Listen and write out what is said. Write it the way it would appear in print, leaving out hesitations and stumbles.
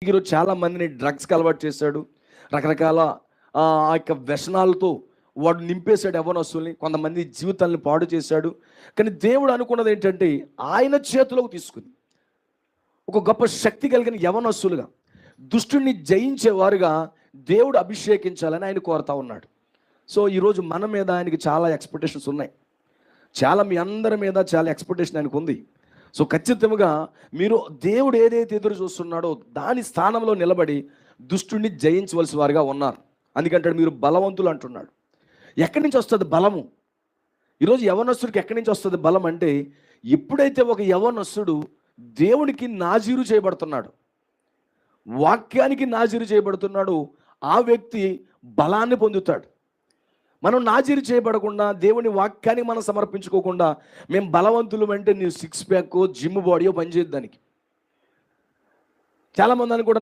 ఈరోజు చాలా మందిని డ్రగ్స్కి అలవాటు చేశాడు. రకరకాల ఆ యొక్క వ్యసనాలతో వాడు నింపేశాడు యవ్వనస్తుల్ని. కొంతమంది జీవితాలను పాడు చేశాడు. కానీ దేవుడు అనుకున్నది ఏంటంటే ఆయన చేతిలోకి తీసుకుని ఒక గొప్ప శక్తి కలిగిన యవ్వనస్తులుగా దుష్టుని జయించేవారుగా దేవుడు అభిషేకించాలని ఆయన కోరుతా ఉన్నాడు. సో ఈరోజు మన మీద ఆయనకి చాలా ఎక్స్పెక్టేషన్స్ ఉన్నాయి. మీ అందరి మీద చాలా ఎక్స్పెక్టేషన్ ఆయనకు ఉంది. సో ఖచ్చితంగా మీరు దేవుడు ఏదైతే ఎదురు చూస్తున్నాడో దాని స్థానంలో నిలబడి దుష్టుని జయించవలసి వారుగా ఉన్నారు. అందుకంటే మీరు బలవంతులు అంటున్నాడు. ఎక్కడి నుంచి వస్తుంది బలము? ఈరోజు యవ్వనస్తుడికి ఎక్కడి నుంచి వస్తుంది బలం అంటే, ఎప్పుడైతే ఒక యవ్వనస్తుడు దేవునికి నాజీరు చేయబడుతున్నాడు, వాక్యానికి నాజీరు చేయబడుతున్నాడు, ఆ వ్యక్తి బలాన్ని పొందుతాడు. మనం నాజీరు చేయబడకుండా దేవుని వాక్యాన్ని మనం సమర్పించుకోకుండా మేము బలవంతులు అంటే నీ సిక్స్ ప్యాక్ జిమ్ బాడీయో పనిచేయద్దు. దానికి చాలామంది అని కూడా